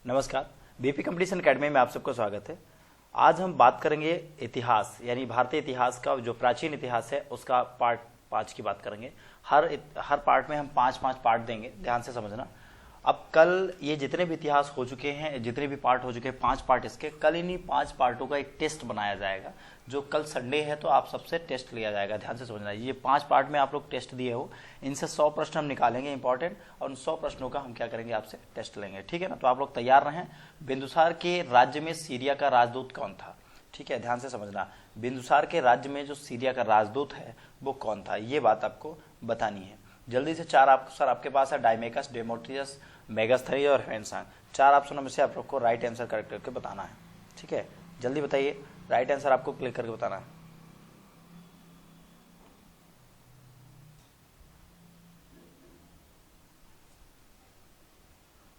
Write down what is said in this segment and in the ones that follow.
नमस्कार, BP competition academy में आप सबका स्वागत है। आज हम बात करेंगे इतिहास यानी भारतीय इतिहास का जो प्राचीन इतिहास है उसका पार्ट 5 की बात करेंगे। हर पार्ट में हम 5-5 पार्ट देंगे, ध्यान से समझना। अब कल ये जितने भी इतिहास हो चुके हैं, जितने भी पार्ट हो चुके हैं, 5 पार्ट इसके, कल इन्हीं 5 पार्टों का एक टेस्ट बनाया जाएगा। जो कल संडे है तो आप सबसे टेस्ट लिया जाएगा, ध्यान से समझना। ये 5 पार्ट में आप लोग टेस्ट दिए हो, इनसे 100 प्रश्न हम निकालेंगे इंपॉर्टेंट, और उन 100 प्रश्नों का हम क्या करेंगे, आपसे टेस्ट लेंगे, ठीक है ना। तो आप लोग तैयार रहें। बिंदुसार के राज्य में सीरिया का राजदूत कौन था, ठीक है, ध्यान से समझना। बिंदुसार के राज्य में जो सीरिया का राजदूत है वो कौन था, ये बात आपको बतानी है। जल्दी से 4 ऑप्शन आपके पास है, डायमेकस, डेमोट्रियस, मेगास्थनीज और हेनसांग। 4 ऑप्शनों में से आप लोग को राइट आंसर करेक्ट करके बताना है, ठीक है। जल्दी बताइए, राइट आंसर आपको क्लिक करके बताना है।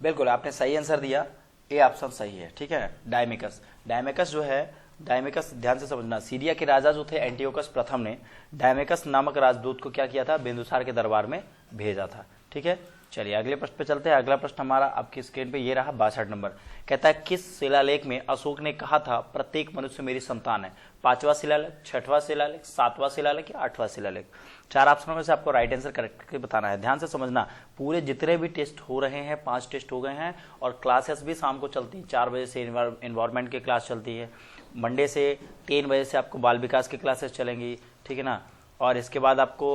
बिल्कुल आपने सही आंसर दिया, ए ऑप्शन सही है, ठीक है। डायमेकस, डायमेकस जो है, डायमेकस ध्यान से समझना, सीरिया के राजा जो थे एंटियोकस प्रथम ने डायमेकस नामक राजदूत को क्या किया था, बिंदुसार के दरबार में भेजा था, ठीक है। चलिए अगले प्रश्न पे चलते हैं। अगला प्रश्न हमारा आपकी स्क्रीन पे ये रहा, 62 नंबर। कहता है किस शिलालेख में अशोक ने कहा था प्रत्येक मनुष्य मेरी संतान है। 5वां शिलालेख, 6वां शिलालेख, 7वां शिलालेख या 8वां शिलालेख। 4 ऑप्शनों में से आपको राइट आंसर करेक्ट करके बताना है। ध्यान से समझना, पूरे जितने भी टेस्ट हो रहे हैं, 5 टेस्ट हो गए हैं, और क्लासेस भी शाम को चलती है। 4 बजे से एनवायरमेंट की क्लास चलती है, मंडे से 3 बजे से आपको बाल विकास की क्लासेस चलेंगी, ठीक है ना। और इसके बाद आपको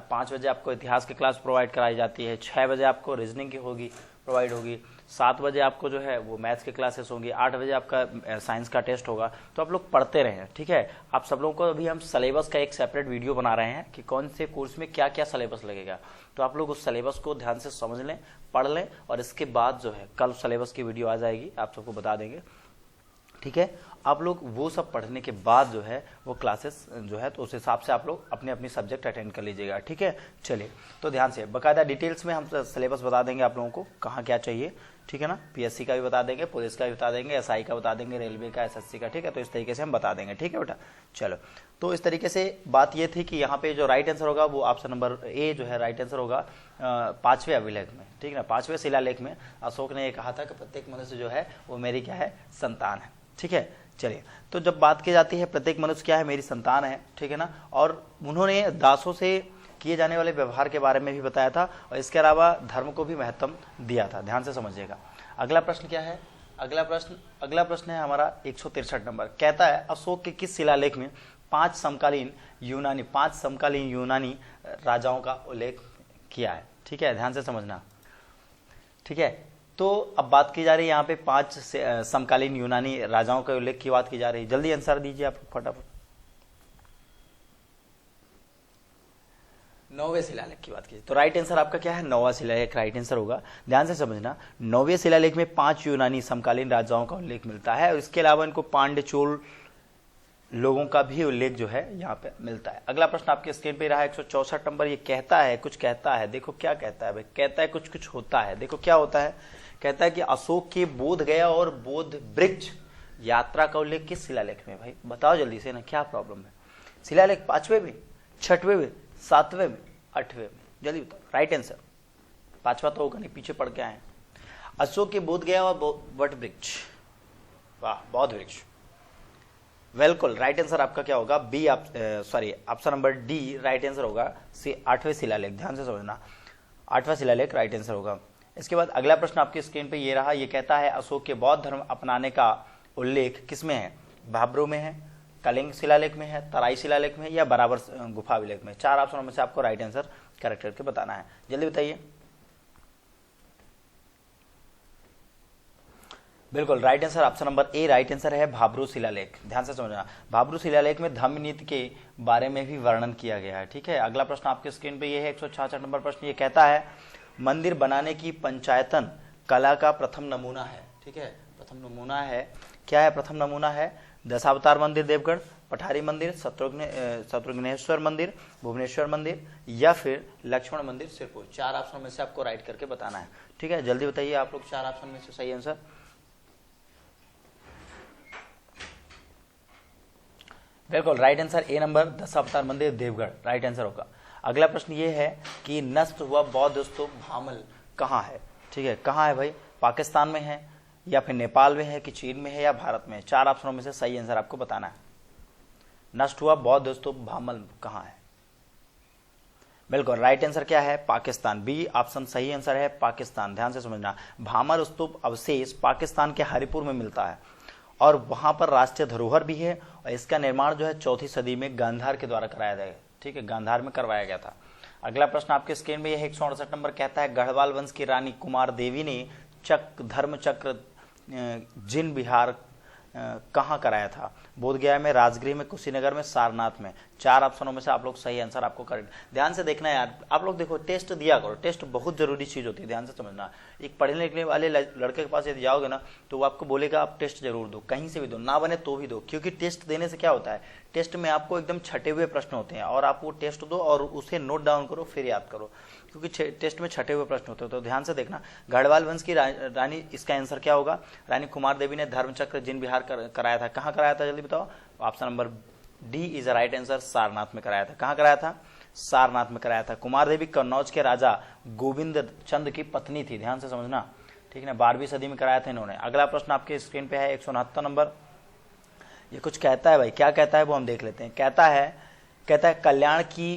5 बजे आपको इतिहास की क्लास प्रोवाइड कराई जाती है, 6 बजे आपको रीजनिंग की होगी, प्रोवाइड होगी, 7 बजे आपको जो है वो मैथ्स की क्लासेस होंगी, 8 बजे आपका साइंस का टेस्ट होगा। तो आप लोग पढ़ते रहें, ठीक है। आप सब लोगों को अभी हम सिलेबस का एक सेपरेट वीडियो बना रहे हैं कि कौन से कोर्स में क्या क्या सिलेबस लगेगा। तो आप लोग उस सिलेबस को ध्यान से समझ लें, पढ़ लें, और इसके बाद जो है कल सिलेबस की वीडियो आ जाएगी, आप सबको बता देंगे, ठीक है। आप लोग वो सब पढ़ने के बाद जो है वो क्लासेस जो है तो उस हिसाब से आप लोग अपने अपनी सब्जेक्ट अटेंड कर लीजिएगा, ठीक है। चलिए तो ध्यान से बाकायदा डिटेल्स में हम सिलेबस बता देंगे आप लोगों को, कहाँ क्या चाहिए, ठीक है ना। पीएससी का भी बता देंगे, पुलिस का भी बता देंगे, एसआई का बता देंगे, रेलवे का, एसएससी का, ठीक है। तो इस तरीके से हम बता देंगे, ठीक है बेटा। चलो तो इस तरीके से बात ये थी कि यहाँ पे जो राइट आंसर होगा वो ऑप्शन नंबर ए जो है राइट आंसर होगा 5वें अभिलेख में, ठीक है ना। 5वें शिलालेख में अशोक ने ये कहा था कि प्रत्येक मनुष्य जो है वो मेरी क्या है, संतान है, ठीक है। चलिए तो जब बात की जाती है प्रत्येक मनुष्य क्या है, मेरी संतान है, ठीक है ना। और उन्होंने दासों से किए जाने वाले व्यवहार के बारे में भी बताया था, और इसके अलावा धर्म को भी महत्व दिया था, ध्यान से समझिएगा। अगला प्रश्न क्या है, अगला प्रश्न है हमारा 163 नंबर। कहता है अशोक के किस शिलालेख में 5 समकालीन यूनानी राजाओं का उल्लेख किया है, ठीक है, ध्यान से समझना, ठीक है। तो अब बात की जा रही है यहाँ पे 5 समकालीन यूनानी राजाओं के उल्लेख की बात की जा रही है। जल्दी आंसर दीजिए आप फटाफट। 9वें शिलालेख की बात कीजिए, तो राइट आंसर आपका क्या है, 9वां शिलालेख राइट आंसर होगा। ध्यान से समझना, 9वें शिलालेख में 5 यूनानी समकालीन राजाओं का उल्लेख मिलता है, और इसके अलावा इनको पांड्य चोल लोगों का भी उल्लेख जो है यहाँ पे मिलता है। अगला प्रश्न आपके स्क्रीन पे रहा 164 नंबर। ये कहता है, कुछ कहता है, देखो क्या कहता है भाई, कहता है कुछ कुछ होता है। देखो क्या होता है, कहता है कि अशोक के बोध गया और बोध वृक्ष यात्रा का उल्लेख किस शिलालेख में, भाई बताओ जल्दी से ना, क्या प्रॉब्लम है। शिलालेख 5वें में, 6वें में, 7वें में, 8वें में, जल्दी बताओ राइट आंसर। 5वां तो होगा नहीं, पीछे पढ़ के आए। अशोक के बोध गया और वट वृक्ष, वाह, बौद्ध वृक्ष, बिल्कुल राइट आंसर आपका क्या होगा, B, option number D right answer होगा। 8वें शिलालेख, ध्यान से समझना, 8वां शिलालेख राइट आंसर होगा। इसके बाद अगला प्रश्न आपकी स्क्रीन पे ये रहा। ये कहता है अशोक के बौद्ध धर्म अपनाने का उल्लेख किसमें है, भाब्रो में है, कलिंग शिलालेख में है, तराई शिलालेख में, या बराबर गुफा अभिलेख में। 4 ऑप्शनों में से आपको राइट आंसर करेक्ट करके बताना है, जल्दी बताइए। बिल्कुल right answer option number A right answer है, भाब्रो शिलालेख। ध्यान से समझना, भाब्रो शिलालेख में धम्म नीति के बारे में भी वर्णन किया गया है, ठीक है। अगला प्रश्न आपके स्क्रीन पे ये है 166 नंबर प्रश्न। ये कहता है मंदिर बनाने की पंचायतन कला का प्रथम नमूना है, ठीक है, प्रथम नमूना है, क्या है प्रथम नमूना है, दशावतार मंदिर देवगढ़, पठारी मंदिर, शत्रुघ्नेश्वर मंदिर, भुवनेश्वर मंदिर, या फिर लक्ष्मण मंदिर सिरपुर। 4 ऑप्शन में से आपको राइट करके बताना है, ठीक है। जल्दी बताइए आप लोग 4 ऑप्शन में से सही आंसर। बिल्कुल right answer A number, Dashavatar मंदिर देवगढ़ राइट आंसर होगा। अगला प्रश्न ये है कि नष्ट हुआ बौद्ध स्तूप भामल कहाँ है, ठीक है, कहाँ है भाई, पाकिस्तान में है, या फिर नेपाल में है कि चीन में है या भारत में है। 4 ऑप्शनों में से सही आंसर आपको बताना है। नष्ट हुआ बौद्ध स्तूप भामल कहाँ है? बिल्कुल राइट आंसर क्या है? पाकिस्तान। बी ऑप्शन सही आंसर है, पाकिस्तान। ध्यान से समझना, भामर स्तूप अवशेष पाकिस्तान के हरिपुर में मिलता है और वहां पर राष्ट्रीय धरोहर भी है और इसका निर्माण जो है 4वीं सदी में गांधार के द्वारा कराया गया। ठीक है, गांधार में करवाया गया था। अगला प्रश्न आपके स्क्रीन में यह 168 नंबर कहता है गढ़वाल वंश की रानी कुमार देवी ने धर्म चक्र जिन विहार कहाँ कराया था? बोधगया में, राजगृह में, कुशीनगर में, सारनाथ में। 4 ऑप्शनों में से आप लोग सही आंसर आपको करेक्ट। ध्यान से देखना यार, आप लोग देखो टेस्ट दिया करो, टेस्ट बहुत जरूरी चीज होती है, ध्यान से समझना। एक पढ़ने लिखने वाले लड़के के पास यदि जाओगे ना तो वो आपको बोलेगा आप टेस्ट जरूर दो, कहीं से भी दो, ना बने तो भी दो, क्योंकि टेस्ट देने से क्या होता है, टेस्ट में आपको एकदम छटे हुए प्रश्न होते हैं और आप वो टेस्ट दो और उसे नोट डाउन करो फिर याद करो, क्योंकि टेस्ट में छटे हुए प्रश्न होते हैं। तो ध्यान से देखना, गढ़वाल वंश की रानी, इसका आंसर क्या होगा? रानी कुमार देवी ने धर्मचक्र जिन विहार कराया था। कहाँ कराया था जल्दी बताओ? Option number D is right answer, Sarnath में कराया था। कहाँ कराया था? सारनाथ में कराया था। कुमार देवी कन्नौज के राजा गोविंद चंद की पत्नी थी, ध्यान से समझना, ठीक है ना। 12वीं सदी में कराया था इन्होंने। अगला प्रश्न आपके स्क्रीन पे है 169 नंबर। ये कुछ कहता है भाई, क्या कहता है वो हम देख लेते हैं। कहता है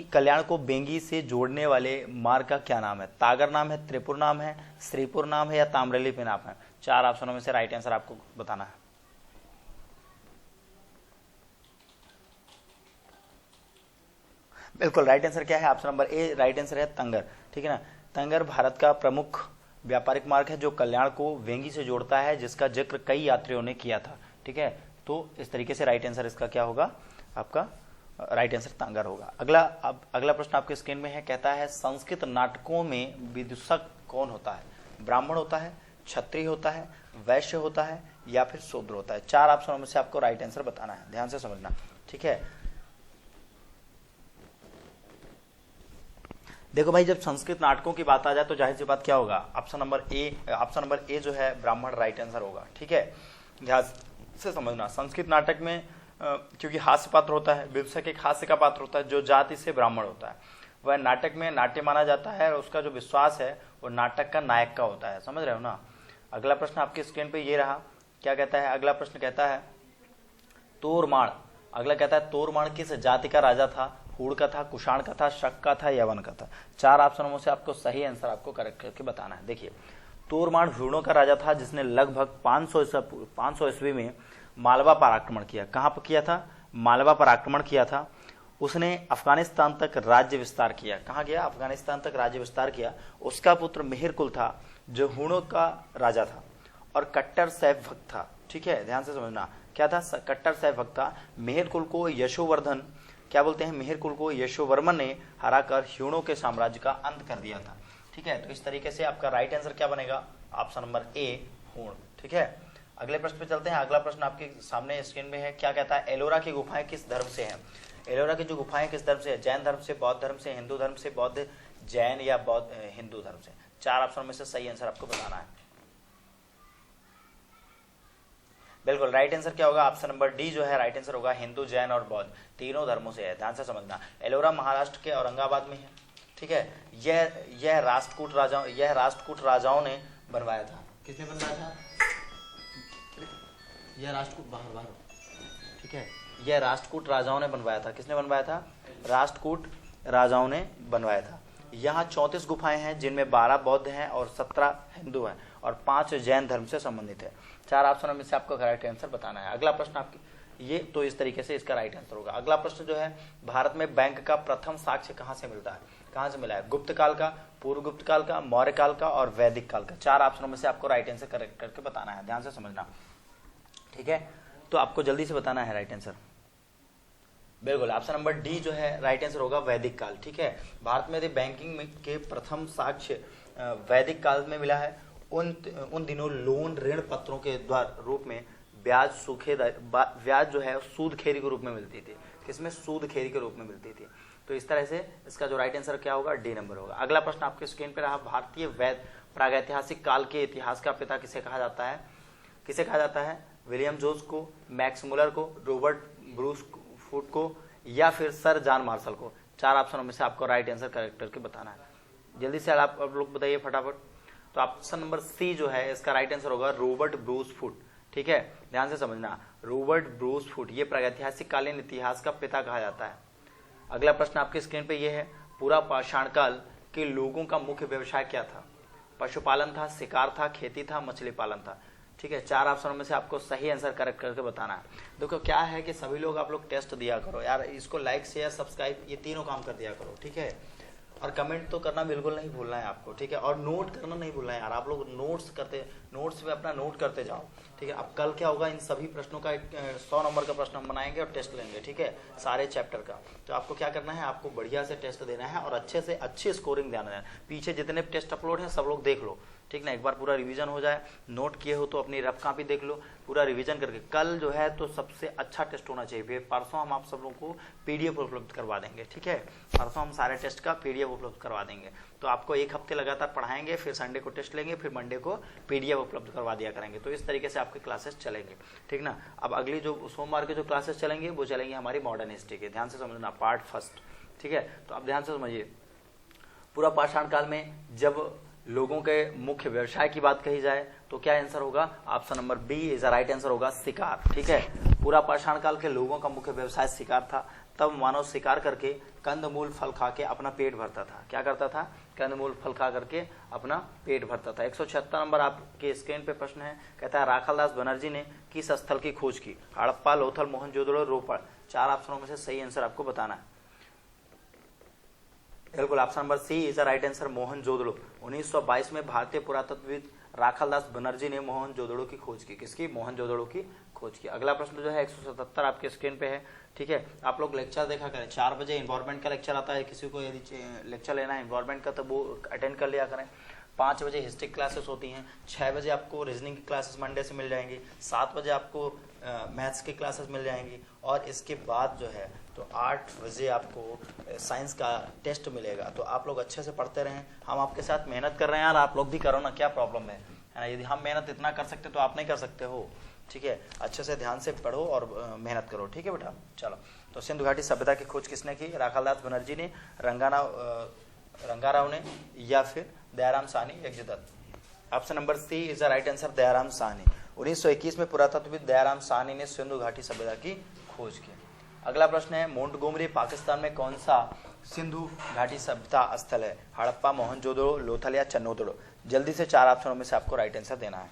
कल्याण को बेंगी से जोड़ने वाले मार्ग का क्या नाम है? तागर नाम है, त्रिपुर नाम है, श्रीपुर नाम है या ताम्रलिप्त नाम है? 4 ऑप्शनों में से राइट आंसर आपको बताना है। बिल्कुल राइट आंसर क्या है? Option number A right answer है, तंगर। ठीक है ना। तंगर भारत का प्रमुख व्यापारिक मार्ग है जो कल्याण को वेंगी से जोड़ता है, जिसका जिक्र कई यात्रियों ने किया था। ठीक है, तो इस तरीके से राइट आंसर इसका क्या होगा? आपका राइट आंसर तांगर होगा। अगला प्रश्न आपके स्क्रीन में है, कहता है संस्कृत नाटकों में विदूषक कौन होता है? ब्राह्मण होता है, क्षत्रिय होता है, वैश्य होता है या फिर शूद्र होता है? 4 ऑप्शनों में से आपको राइट आंसर बताना है, ध्यान से समझना। ठीक है, देखो भाई, जब संस्कृत नाटकों की बात आ जाए तो जाहिर सी बात क्या होगा? ऑप्शन नंबर ए जो है ब्राह्मण राइट आंसर होगा। ठीक है, ध्यान से समझना। संस्कृत नाटक में क्योंकि हास्य पात्र होता है, विदूषक एक हास्य का पात्र होता है जो जाति से ब्राह्मण होता है, वह नाटक में नाट्य माना जाता है और उसका जो विश्वास है वो नाटक का नायक का होता है। समझ रहे हो ना। अगला प्रश्न आपके स्क्रीन पे ये रहा, क्या कहता है? अगला प्रश्न कहता है तोरमाण। अगला कहता है तोरमाण किस जाति का राजा था? हूण का था, कुषाण का था, शक का था, यवन का था? 4 ऑप्शनों में से आपको सही आंसर आपको करेक्ट करके बताना है। देखिए, तोरमाण हूणों का राजा था जिसने लगभग 500 ईस्वी में मालवा पर आक्रमण किया। कहां पर किया था? मालवा पर आक्रमण किया था। उसने अफगानिस्तान तक राज्य विस्तार किया। कहां गया? अफगानिस्तान तक राज्य विस्तार किया। उसका पुत्र मिहिरकुल था जो हूणों का राजा था और कट्टर सैफ भक्त था। ठीक है, ध्यान से समझना, क्या था? कट्टर सैफ भक्त था। मिहिरकुल को यशोवर्धन क्या बोलते हैं? मिहिरकुल को यशोवर्मन ने हराकर हूणों के साम्राज्य का अंत कर दिया था। ठीक है, तो इस तरीके से आपका राइट आंसर क्या बनेगा? ऑप्शन नंबर ए, हूण। ठीक है, अगले प्रश्न पे चलते हैं। अगला प्रश्न आपके सामने स्क्रीन में है, क्या कहता है? एलोरा की गुफाएं किस धर्म से हैं? एलोरा की जो गुफाएं किस धर्म से है? जैन धर्म से, बौद्ध धर्म से, हिंदू धर्म से, बौद्ध जैन या बौद्ध हिंदू धर्म से? 4 ऑप्शन में से सही आंसर आपको बताना है। बिल्कुल राइट आंसर क्या होगा? ऑप्शन नंबर डी जो है राइट आंसर होगा, हिंदू, जैन और बौद्ध तीनों धर्मों से है। ध्यान से समझना, एलोरा महाराष्ट्र के औरंगाबाद में है। ठीक है, यह राष्ट्रकूट राजाओं ने बनवाया था। किसने बनवाया था? यह राष्ट्रकूट बाहर। ठीक है, यह राष्ट्रकूट राजाओं ने बनवाया था। किसने बनवाया था? राष्ट्रकूट राजाओं ने बनवाया था। यहाँ 34 गुफाएं हैं जिनमें 12 बौद्ध हैं और 17 हिंदू हैं और 5 जैन धर्म से संबंधित है। 4 ऑप्शनों में से आपको राइट आंसर बताना है। अगला प्रश्न आपकी ये, तो इस तरीके से इसका राइट आंसर होगा। अगला प्रश्न जो है, भारत में बैंक का प्रथम साक्ष्य कहाँ से मिलता है? कहाँ से मिला है? गुप्त काल का, पूर्व गुप्त काल का, मौर्य काल का और वैदिक काल का? 4 ऑप्शनों में से आपको राइट आंसर करेक्ट करके बताना है, ध्यान से समझना। ठीक है, तो आपको जल्दी से बताना है राइट आंसर। बिल्कुल ऑप्शन नंबर डी जो है राइट आंसर होगा, वैदिक काल। ठीक है, भारत में यदि बैंकिंग के प्रथम साक्ष्य वैदिक काल में मिला है। उन दिनों लोन ऋण पत्रों के द्वारा रूप में ब्याज जो है सूद खेरी के रूप में मिलती थी। किसमें? सूद खेरी के रूप में मिलती थी। तो इस तरह से इसका जो राइट आंसर क्या होगा? डी नंबर होगा। अगला प्रश्न आपके स्क्रीन पर रहा, भारतीय वैध प्रागैतिहासिक काल के इतिहास का पिता किसे कहा जाता है? किसे कहा जाता है? विलियम जोन्स को, मैक्स मुलर को, रॉबर्ट ब्रूस फूट को या फिर सर जॉन मार्शल को? 4 ऑप्शनों में से आपको राइट आंसर करेक्ट करके बताना है। जल्दी से आप लोग बताइए फटाफट। तो ऑप्शन नंबर सी जो है इसका राइट आंसर होगा रॉबर्ट ब्रूस फुट। ठीक है, ध्यान से समझना, रॉबर्ट ब्रूस फुट ये प्रागैतिहासिक कालीन इतिहास का पिता कहा जाता है। अगला प्रश्न आपके स्क्रीन पे ये है, पूरा पाषाण काल के लोगों का मुख्य व्यवसाय क्या था? पशुपालन था, शिकार था, खेती था, मछली पालन था। ठीक है, 4 ऑप्शनों में से आपको सही आंसर करेक्ट करके बताना है। देखो क्या है कि सभी लोग आप लोग टेस्ट दिया करो यार, इसको लाइक शेयर सब्सक्राइब ये तीनों काम कर दिया करो। ठीक है, और कमेंट तो करना बिल्कुल नहीं भूलना है आपको। ठीक है, और नोट करना नहीं भूलना है यार, आप लोग नोट्स पे अपना नोट करते जाओ। ठीक है, अब कल क्या होगा, इन सभी प्रश्नों का 100 नंबर का प्रश्न हम बनाएंगे और टेस्ट लेंगे। ठीक है, सारे चैप्टर का। तो आपको क्या करना है, आपको बढ़िया से टेस्ट देना है और अच्छे से अच्छी स्कोरिंग देना है। पीछे जितने टेस्ट अपलोड हैं सब लोग देख लो। ठीक ना, एक बार पूरा रिवीजन हो जाए, नोट किए हो तो अपनी रफ कॉपी देख लो, पूरा रिवीजन करके कल जो है तो सबसे अच्छा टेस्ट होना चाहिए। परसों हम आप सब लोगों को पीडीएफ उपलब्ध करवा देंगे। ठीक है, परसों हम सारे टेस्ट का पीडीएफ उपलब्ध करवा देंगे। तो आपको एक हफ्ते लगातार पढ़ाएंगे, फिर संडे को टेस्ट लेंगे, फिर मंडे को पीडीएफ उपलब्ध करवा दिया करेंगे। तो इस तरीके से आपके क्लासेस चलेंगे। ठीक ना, अब अगली जो सोमवार के जो क्लासेस चलेंगे वो चलेंगे हमारी मॉडर्न हिस्ट्री के। ध्यान से समझना, पार्ट फर्स्ट। ठीक है, तो आप ध्यान से समझिए, पूरा पाषाण काल में जब लोगों के मुख्य व्यवसाय की बात कही जाए तो क्या आंसर होगा? Option number B is right answer होगा, शिकार। ठीक है, पूरा पाषाण काल के लोगों का मुख्य व्यवसाय शिकार था। तब मानव शिकार करके कंदमूल फल खा के अपना पेट भरता था। क्या करता था? कंदमूल फल खा करके अपना पेट भरता था। 176 नंबर आपके स्क्रीन पे प्रश्न है, कहता है राखालदास बनर्जी ने किस स्थल की खोज की? हड़प्पा, लोथल, मोहनजोदड़ो, रोपड़। 4 ऑप्शनों में से सही आंसर आपको बताना है। बिल्कुल, option number C is right answer, Mohenjodaro. 1922 में भारतीय पुरातत्वविद राखालदास बनर्जी ने मोहनजोदड़ो की खोज की। किसकी? मोहनजोदड़ो की खोज की। अगला प्रश्न जो है 177 आपके स्क्रीन पे है। ठीक है, आप लोग लेक्चर देखा करें, 4 बजे इन्वायरमेंट का लेक्चर आता है, किसी को यदि लेक्चर लेना है इन्वायरमेंट का तो वो अटेंड कर लिया करें। 5 बजे हिस्ट्री क्लासेस होती हैं, 6 बजे आपको रीजनिंग की क्लासेस मंडे से मिल जाएंगी, 7 बजे आपको मैथ्स की क्लासेस मिल जाएंगी, और इसके बाद जो है तो 8 बजे आपको साइंस का टेस्ट मिलेगा। तो आप लोग अच्छे से पढ़ते रहें, हम आपके साथ मेहनत कर रहे हैं यार, आप लोग भी करो ना, क्या प्रॉब्लम है ना? यदि हम मेहनत इतना कर सकते तो आप नहीं कर सकते हो? ठीक है, अच्छे से ध्यान से पढ़ो और मेहनत करो। ठीक है बेटा, चलो। तो सिंधु घाटी सभ्यता की खोज किसने की? राखालदास बनर्जी ने, रंगाराव ने, या फिर Dayaram Sahni Yagyadatt. Option number C is the right answer, Dayaram Sahni. 1921 में पुरातत्वविद दयाराम साहनी ने सिंधु घाटी सभ्यता की खोज की। अगला प्रश्न है, मोंटगोमरी पाकिस्तान में कौन सा सिंधु घाटी सभ्यता स्थल है? हड़प्पा, मोहनजोदड़ो, लोथल या चन्नोदड़ो। जल्दी से 4 ऑप्शनों में से आपको राइट आंसर देना है।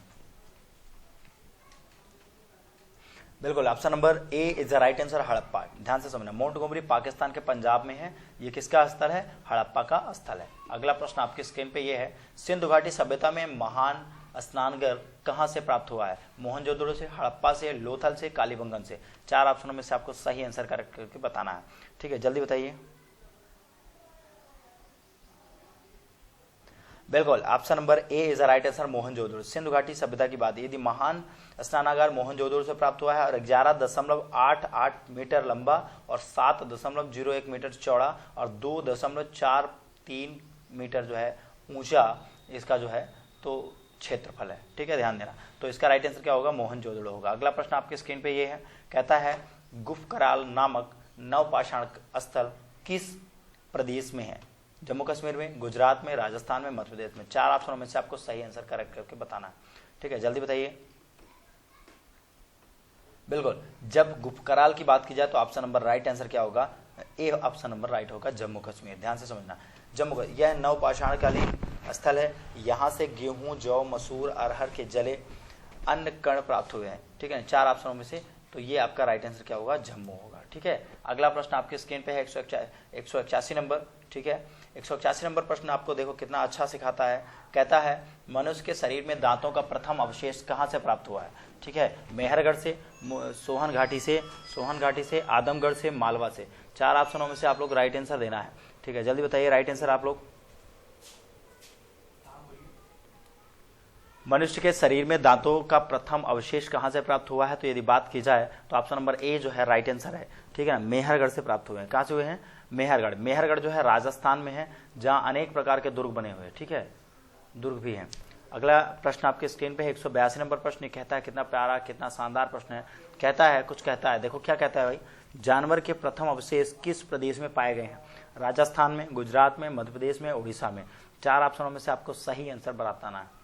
बिल्कुल, option number A is the right answer, Harappa. ध्यान से समझना, मोंटगोमरी पाकिस्तान के पंजाब में है। ये किसका स्थल है? हड़प्पा का स्थल है। अगला प्रश्न आपके स्क्रीन पे ये है, सिंधु घाटी सभ्यता में महान स्नानघर कहां से प्राप्त हुआ है? मोहनजोदड़ो से, हड़प्पा से, लोथल से, कालीबंगन से। 4 ऑप्शनों में से आपको सही आंसर करेक्ट करके बताना है। ठीक है, जल्दी बताइए। बिल्कुल, option number A is right answer, Mohenjodaro. Sindhu घाटी सभ्यता की बात, यदि महान स्नानागार मोहनजोदड़ो से प्राप्त हुआ है और 11.88 मीटर लंबा और 7.01 मीटर चौड़ा और 2.43 मीटर जो है ऊंचा इसका जो है तो क्षेत्रफल है। ठीक है, ध्यान देना। तो इसका राइट आंसर क्या होगा? मोहनजोदड़ो होगा। अगला प्रश्न आपके स्क्रीन पे ये है, कहता है गुफकराल नामक नवपाषाण स्थल किस प्रदेश में है? जम्मू कश्मीर में, गुजरात में, राजस्थान में, मध्य प्रदेश में। 4 ऑप्शनों में से आपको सही आंसर करेक्ट करके बताना है। ठीक है, जल्दी बताइए। बिल्कुल, जब गुफकराल की बात की जाए तो ऑप्शन नंबर राइट आंसर क्या होगा? ए ऑप्शन नंबर राइट होगा, जम्मू कश्मीर। ध्यान से समझना, जम्मू, यह नवपाषाणकालीन स्थल है। यहाँ से गेहूं, जौ, मसूर, अरहर के जले अन्न कण प्राप्त हुए हैं। ठीक है, 4 ऑप्शनों में से तो ये आपका राइट आंसर क्या होगा? जम्मू होगा। ठीक है, अगला प्रश्न आपके स्क्रीन पे है 181 नंबर। ठीक है, 181 नंबर प्रश्न आपको देखो कितना अच्छा सिखाता है। कहता है मनुष्य के शरीर में दांतों का प्रथम अवशेष कहाँ से प्राप्त हुआ है? ठीक है, मेहरगढ़ से, सोहन घाटी से, आदमगढ़ से, मालवा से। 4 ऑप्शनों में से आप लोग राइट आंसर देना है। ठीक है, जल्दी बताइए राइट आंसर आप लोग। मनुष्य के शरीर में दांतों का प्रथम अवशेष कहां से प्राप्त हुआ है? तो यदि बात की जाए तो ऑप्शन नंबर ए जो है राइट आंसर है। ठीक है ना, मेहरगढ़ से प्राप्त हुए हैं। कहां से हुए हैं? मेहरगढ़ जो है राजस्थान में है, जहां अनेक प्रकार के दुर्ग बने हुए हैं। ठीक है, दुर्ग भी हैं। अगला प्रश्न आपके स्क्रीन पे है 182 नंबर प्रश्न। कहता है, कितना प्यारा कितना शानदार प्रश्न है। कहता है, कुछ कहता है, देखो क्या कहता है भाई, जानवर के प्रथम अवशेष किस प्रदेश में पाए गए हैं? राजस्थान में, गुजरात में, मध्य प्रदेश में, उड़ीसा में। चार ऑप्शनों में से आपको सही आंसर बताना है।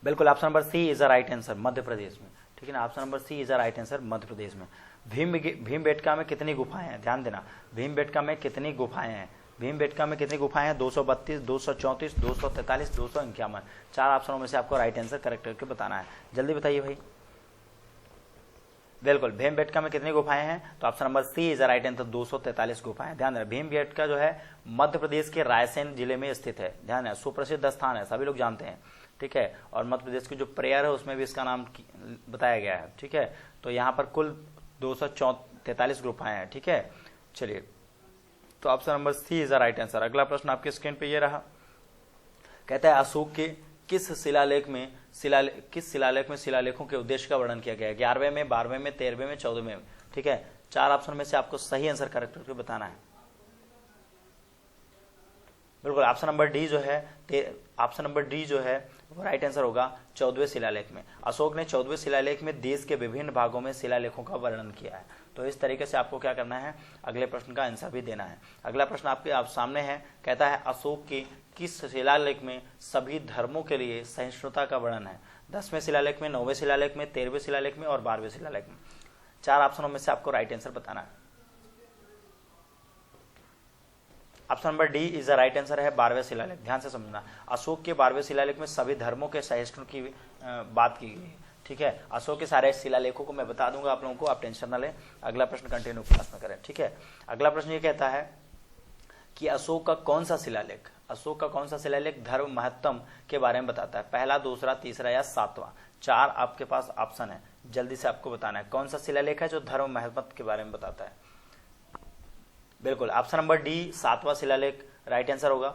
बिल्कुल option number C is the right answer, Madhya Pradesh में, ठीक है ना। Option number C is the right answer, Madhya Pradesh में। भीमबेटका में कितनी गुफाएं हैं, ध्यान देना, भीमबेटका में कितनी गुफाएं हैं, भीमबेटका में कितनी गुफाएं हैं, 232, 234, 243, 251। चार ऑप्शनों में से आपको राइट आंसर करेक्ट करके बताना है, जल्दी बताइए भाई। बिल्कुल भीमबेटका में कितनी गुफाएं हैं, तो option number C is the right answer, 243 गुफाएं। ध्यान देना, भीमबेटका जो है मध्य प्रदेश के रायसेन जिले में स्थित है। ध्यान देना, सुप्रसिद्ध स्थान है, सभी लोग जानते हैं, ठीक है। और मध्य प्रदेश की जो प्रेयर है उसमें भी इसका नाम बताया गया है, ठीक है। तो यहाँ पर कुल 243 गुफाएं हैं, ठीक है। चलिए, तो option number C is the right answer. अगला प्रश्न आपके स्क्रीन पे ये रहा, कहता है अशोक के किस शिलालेख में शिलालेखों के उद्देश्य का वर्णन किया गया है, 11वें में, 12वें में, 13वें में, 14वें में, ठीक है। चार ऑप्शन में से आपको सही आंसर करेक्ट करके बताना है। बिल्कुल ऑप्शन नंबर डी जो है वो राइट आंसर होगा 14वें शिलालेख में। अशोक ने 14वें शिलालेख में देश के विभिन्न भागों में शिलालेखों का वर्णन किया है। तो इस तरीके से आपको क्या करना है, अगले प्रश्न का आंसर भी देना है। अगला प्रश्न आपके सामने है, कहता है अशोक के किस शिलालेख में सभी धर्मों के लिए सहिष्णुता का वर्णन है, 10वें शिलालेख में, 9वें शिलालेख में, 13वें शिलालेख में और 12वें शिलालेख में। चार ऑप्शनों में से आपको राइट आंसर बताना है। Option number D is the right answer है 12वें शिलालेख। ध्यान से समझना, अशोक के 12वें शिलालेख में सभी धर्मों के सहिष्णु की बात की गई है, ठीक है। अशोक के सारे शिलालेखों को मैं बता दूंगा आप लोगों को, आप टेंशन ना लें। अगला प्रश्न कंटिन्यू क्लास में करें, ठीक है। अगला प्रश्न ये कहता है कि अशोक का कौन सा शिलालेख धर्म महत्तम के बारे में बताता है, पहला, दूसरा, तीसरा या सातवां। चार आपके पास ऑप्शन है, जल्दी से आपको बताना है कौन सा शिलालेख है जो धर्म महत्तम के बारे में बताता है। बिल्कुल ऑप्शन नंबर डी, सातवां शिलालेख राइट आंसर होगा,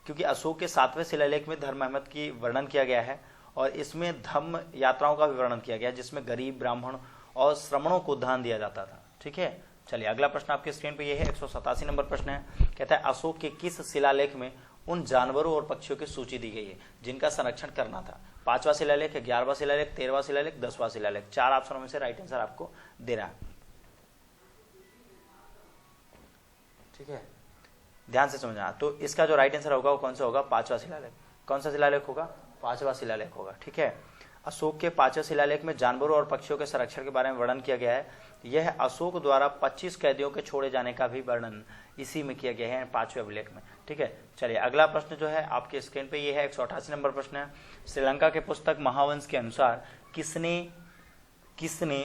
क्योंकि अशोक के 7वें शिलालेख में धर्म महत्तम की वर्णन किया गया है और इसमें धम्म यात्राओं का भी वर्णन किया गया है, जिसमें गरीब, ब्राह्मण और श्रमणों को दान दिया जाता था, ठीक है। चलिए, अगला प्रश्न आपके स्क्रीन पे ये है, 187 नंबर प्रश्न है, कहता है अशोक के किस शिलालेख में उन जानवरों और पक्षियों की सूची दी गई है जिनका संरक्षण करना था, 5वां शिलालेख, 11वां शिलालेख, 13वां शिलालेख, 10वां शिलालेख। चार ऑप्शनों में से राइट आंसर आपको देना है, ठीक है। ध्यान से समझना, तो इसका जो राइट आंसर होगा वो कौन सा होगा, 5वां शिलालेख। कौन सा शिलालेख होगा, 5वां शिलालेख होगा, ठीक है। अशोक के 5वें शिलालेख में जानवरों और पक्षियों के संरक्षण के बारे में वर्णन किया गया है। यह अशोक द्वारा 25 कैदियों के छोड़े जाने का भी वर्णन इसी में किया गया है, 5वें अभिलेख में, ठीक है। चलिए, अगला प्रश्न जो है आपके स्क्रीन पे ये है, 188 नंबर प्रश्न है। श्रीलंका के पुस्तक महावंश के अनुसार किसने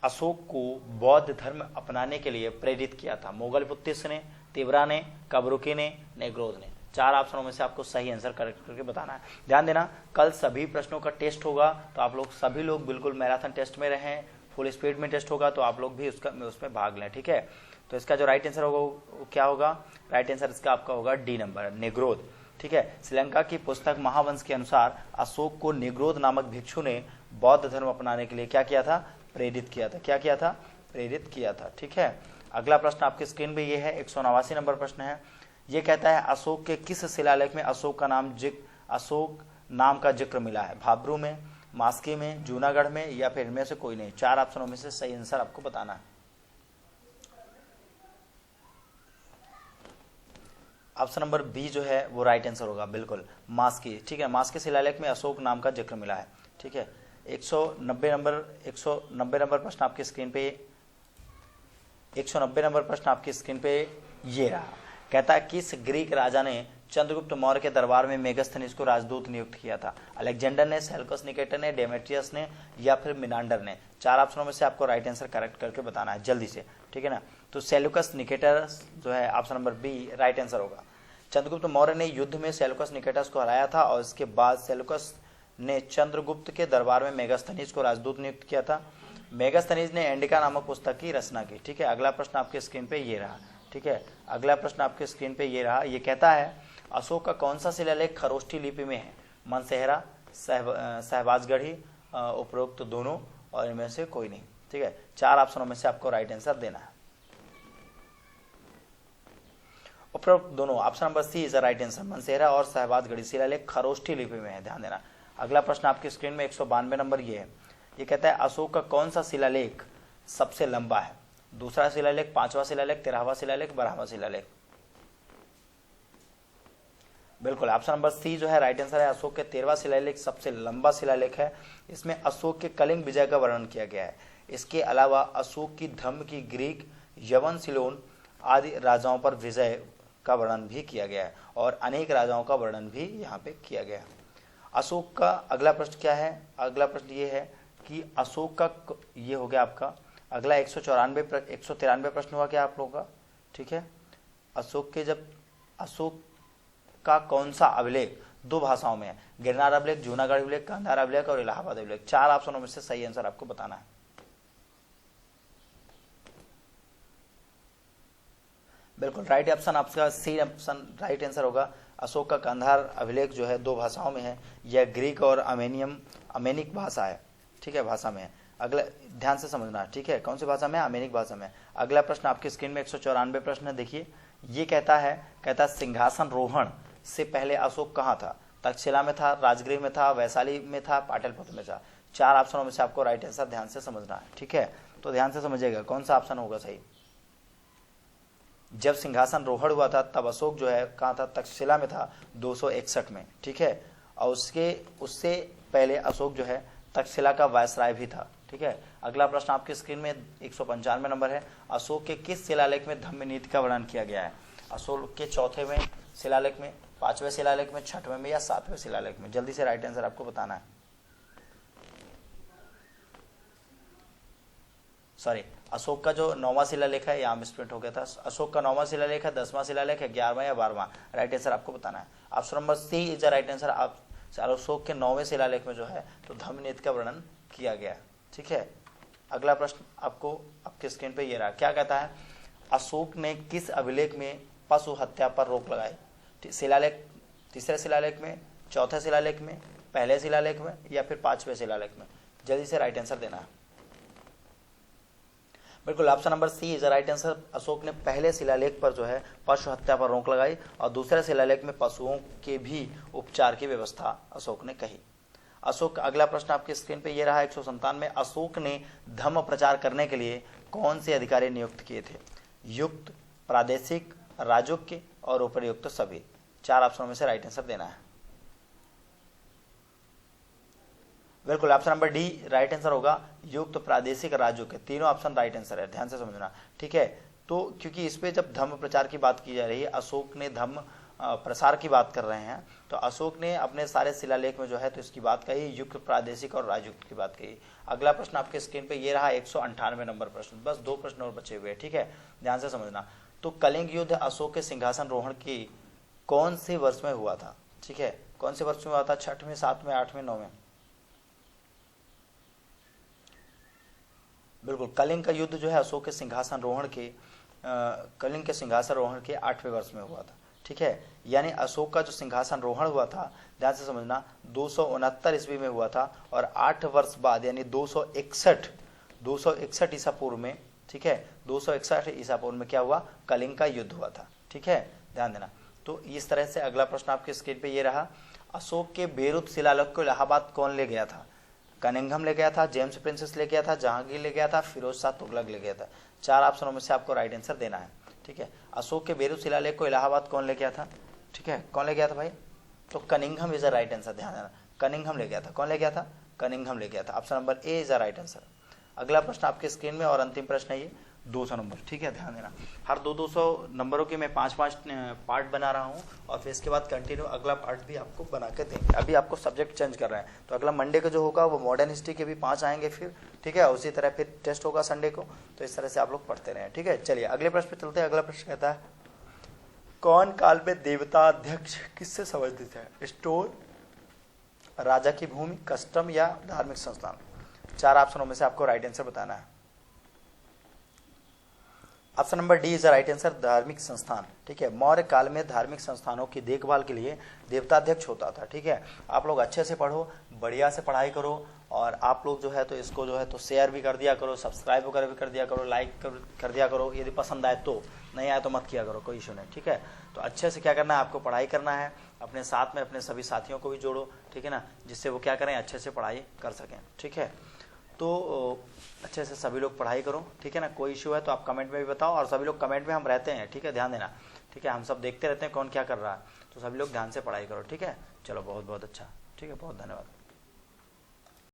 अशोक को बौद्ध धर्म अपनाने के लिए प्रेरित किया था, मोगलपुत्तिस ने, तिब्रा ने, कबरुकी ने, नेग्रोध ने। चार ऑप्शनों में से आपको सही आंसर करेक्ट करके बताना है। ध्यान देना, कल सभी प्रश्नों का टेस्ट होगा, तो आप लोग सभी लोग बिल्कुल मैराथन टेस्ट में रहें, फुल स्पीड में टेस्ट होगा, तो आप लोग भी उसमें भाग लें, ठीक है। तो इसका जो राइट आंसर होगा वो क्या होगा, राइट आंसर इसका आपका होगा डी नंबर, नेग्रोध, ठीक है। श्रीलंका की पुस्तक महावंश के अनुसार अशोक को नेग्रोध नामक भिक्षु ने बौद्ध धर्म अपनाने के लिए क्या किया था, प्रेरित किया था। क्या किया था, प्रेरित किया था, ठीक है। अगला प्रश्न आपके स्क्रीन पे ये है, 189 नंबर प्रश्न है। ये कहता है अशोक के किस शिलालेख में अशोक नाम का जिक्र मिला है, भाब्रू में, मास्की में, जूनागढ़ में या फिर इनमें से कोई नहीं। चार ऑप्शनों में से सही आंसर आपको बताना है। ऑप्शन नंबर बी जो है वो राइट आंसर होगा, बिल्कुल मास्की, ठीक है। मास्की शिलालेख में अशोक नाम का जिक्र मिला है, ठीक है। 190 नंबर प्रश्न आपकी स्क्रीन पे, 190 नंबर प्रश्न आपकी स्क्रीन पे ये रहा, कहता है किस ग्रीक राजा ने चंद्रगुप्त मौर्य के दरबार में मेगास्थनीज को राजदूत नियुक्त किया था, अलेक्जेंडर ने, सेल्यूकस निकेटर ने, डेमेट्रियस ने या फिर मिनांडर ने। चार ऑप्शनों में से आपको राइट आंसर करेक्ट करके बताना है, जल्दी से, ठीक है ना। तो सेल्यूकस निकेटर जो है option number B right answer होगा। चंद्रगुप्त मौर्य ने युद्ध में सेल्यूकस निकेटस को हराया था और इसके बाद सेल्यूकस ने चंद्रगुप्त के दरबार में मेगास्थनीज को राजदूत नियुक्त किया था। मेगास्थनीज ने एंडिका नामक पुस्तक की रचना की, ठीक है। अगला प्रश्न आपके स्क्रीन पे ये रहा, ठीक है। अगला प्रश्न आपके स्क्रीन पे ये रहा, ये कहता है अशोक का कौन सा शिलालेख खरोष्ठी लिपि में है, मनसेहरा, सहबाजगढ़ी, उपरोक्त दोनों और इनमें से कोई नहीं, ठीक है। चार ऑप्शनों में से आपको राइट आंसर देना है, उपरोक्त दोनों। Option number C is the right answer, Mansehra और सहबाजगढ़ी शिलालेख खरोष्ठी लिपि में है, ध्यान देना। अगला प्रश्न आपकी स्क्रीन में 192 नंबर ये है, ये कहता है अशोक का कौन सा शिलालेख सबसे लंबा है, दूसरा शिलालेख, 5वां शिलालेख, 13वां शिलालेख, 12वां शिलालेख। बिल्कुल, ऑप्शन नंबर सी जो है राइट आंसर है। अशोक के 13वां शिलालेख सबसे लंबा शिलालेख है। इसमें अशोक के कलिंग विजय का वर्णन किया गया है। इसके अलावा अशोक की धम्म की ग्रीक, यवन, सिलोन आदि राजाओं पर विजय का वर्णन भी किया गया है और अनेक राजाओं का वर्णन भी यहाँ पे किया गया है। अशोक का अगला प्रश्न क्या है? अगला प्रश्न ये है कि अशोक का, ये हो गया आपका अगला 193 प्रश्न हुआ क्या आप लोगों का? ठीक है, अशोक का कौन सा अभिलेख 2 भाषाओं में है? गिरनार अभिलेख, जूनागढ़ अभिलेख, गांधार अभिलेख और इलाहाबाद अभिलेख। 4 ऑप्शनों में से सही आंसर आपको बताना है। बिल्कुल राइट ऑप्शन आपका सी ऑप्शन राइट आंसर होगा। अशोक का गांधार अभिलेख जो है 2 भाषाओं में है। यह ग्रीक और अमेनिक भाषा है। ठीक है, भाषा में है। अगला ध्यान से समझना, ठीक है, कौन सी भाषा में? अमेनिक भाषा में। अगला प्रश्न आपकी स्क्रीन में 194 प्रश्न है। देखिए, ये कहता सिंहासन रोहण से पहले अशोक कहाँ था? तक्षशिला में था, राजगृह में था, वैशाली में था, पाटलिपुत्र में था। 4 ऑप्शनों में से आपको राइट आंसर ध्यान से समझना है। ठीक है, तो ध्यान से समझिएगा कौन सा ऑप्शन होगा सही। जब सिंहासन रोहण हुआ था तब अशोक जो है कहाँ था? तक्षशिला में था 261 में। ठीक है, और उससे पहले अशोक जो है तक्षशिला का वायसराय भी था। ठीक है, अगला प्रश्न आपकी स्क्रीन में 195 नंबर है। अशोक के किस शिलालेख में धम्म नीति का वर्णन किया गया है? अशोक के 4वें शिलालेख में, 5वें शिलालेख में, 6वें में या 7वें शिलालेख में? जल्दी से राइट आंसर आपको बताना है। सॉरी, अशोक का जो 9वां शिलालेख है, यहाँ मिसप्रिंट हो गया था। अशोक का 9वां शिलालेख है, 10वां शिलालेख है, 11वां या 12वां? राइट आंसर आपको बताना है। Option number C is the right answer. आप अशोक के 9वें शिलालेख में जो है तो धम्म नीति का वर्णन किया गया। ठीक है, अगला प्रश्न आपको आपके स्क्रीन पे ये रहा। क्या कहता है? अशोक ने किस अभिलेख में पशु हत्या पर रोक लगाई? शिलालेख, 3रे शिलालेख में, 4थे शिलालेख में, पहले शिलालेख में या फिर 5वें शिलालेख में? जल्दी से राइट आंसर देना है। बिल्कुल, option number C is right answer. Ashoka ने पहले शिलालेख पर जो है पशु हत्या पर रोक लगाई और दूसरे शिलालेख में पशुओं के भी उपचार की व्यवस्था अशोक ने कही। अशोक, अगला प्रश्न आपकी स्क्रीन पे ये रहा 197 में। अशोक ने धम्म प्रचार करने के लिए कौन से अधिकारी नियुक्त किए थे? युक्त, प्रादेशिक, राजोग्य और उपयुक्त सभी। 4 ऑप्शनों में से राइट आंसर देना है। बिल्कुल, option number D right answer होगा। युक्त, प्रादेशिक, राजोग्य, तीनों ऑप्शन राइट आंसर है। ध्यान से समझना। ठीक है, तो क्योंकि इस पे जब धम्म प्रचार की बात की जा रही है, अशोक ने धम्म प्रसार की बात कर रहे हैं, तो अशोक ने अपने सारे शिलालेख में जो है तो इसकी बात कही, युक्त, प्रादेशिक और राजयुक्त की बात कही। अगला प्रश्न आपके स्क्रीन पे ये रहा 198 नंबर प्रश्न। बस 2 प्रश्न और बचे हुए हैं। ठीक है, ध्यान से समझना। तो कलिंग युद्ध अशोक के सिंहासन रोहण की कौन से वर्ष में हुआ था? ठीक है, कौन से वर्ष में हुआ था? 6वें, 7वें, 8वें, 9वें? बिल्कुल, कलिंग का युद्ध जो है अशोक के सिंहासन रोहण के कलिंग के सिंहासन रोहण के 8वें वर्ष में हुआ था। ठीक है, यानी अशोक का जो सिंहासन रोहण हुआ था, ध्यान से समझना, 269 ईस्वी में हुआ था और 8 वर्ष बाद यानी 261 ईसा पूर्व में, ठीक है, 261 ईसा पूर्व में क्या हुआ? कलिंग का युद्ध हुआ था। ठीक है, ध्यान देना। तो इस तरह से अगला प्रश्न आपके स्क्रीन पे ये रहा। अशोक के बेरुत शिलालेख को इलाहाबाद कौन ले गया था? कनिंघम ले गया था, जेम्स प्रिंसेस ले गया था, जहांगीर ले गया था, फिरोज शाह तुगलक ले गया था? 4 ऑप्शनों में से आपको राइट आंसर देना है। ठीक है, अशोक के बेरुत शिलालेख को इलाहाबाद कौन ले गया था? ठीक है, कौन ले गया था भाई? तो Cunningham is a right answer. ध्यान देना, कनिंघम ले गया था। कौन ले गया था? कनिंघम ले गया था। Option number A is a right answer. अगला प्रश्न आपके स्क्रीन में और अंतिम प्रश्न है ये 200 नंबर। ठीक है, ध्यान देना। हर 200 नंबरों के मैं 5-5 पार्ट बना रहा हूँ और फिर इसके बाद कंटिन्यू अगला पार्ट भी आपको बना के देंगे। अभी आपको सब्जेक्ट चेंज कर रहे हैं, तो अगला मंडे को जो होगा वो मॉडर्न हिस्ट्री के भी 5 आएंगे फिर। ठीक है, उसी तरह फिर टेस्ट होगा संडे को। तो इस तरह से आप लोग पढ़ते रहें। ठीक है, चलिए अगले प्रश्न पे चलते हैं। अगला प्रश्न कहता है, कौन काल में देवता अध्यक्ष किससे संबंधित है? स्टोर, राजा की भूमि, कस्टम या धार्मिक संस्थान? 4 ऑप्शनों में से आपको राइट आंसर बताना है। Option number D is right answer, धार्मिक संस्थान। ठीक है, मौर्य काल में धार्मिक संस्थानों की देखभाल के लिए देवताध्यक्ष होता था। ठीक है, आप लोग अच्छे से पढ़ो, बढ़िया से पढ़ाई करो और आप लोग जो है तो इसको जो है तो शेयर भी कर दिया करो, सब्सक्राइब वगैरह भी कर दिया करो, लाइक कर दिया करो। यदि पसंद आए तो, नहीं आए तो मत किया करो, कोई इशू नहीं। ठीक है, तो अच्छे से क्या करना है, आपको पढ़ाई करना है। अपने साथ में अपने सभी साथियों को भी जोड़ो, ठीक है ना, जिससे वो क्या करें, अच्छे से पढ़ाई कर सकें। ठीक है, तो अच्छे से सभी लोग पढ़ाई करो। ठीक है ना, कोई इशू है तो आप कमेंट में भी बताओ और सभी लोग कमेंट में हम रहते हैं। ठीक है, ध्यान देना। ठीक है, हम सब देखते रहते हैं कौन क्या कर रहा है। तो सभी लोग ध्यान से पढ़ाई करो, ठीक है। चलो बहुत बहुत अच्छा, ठीक है, बहुत धन्यवाद।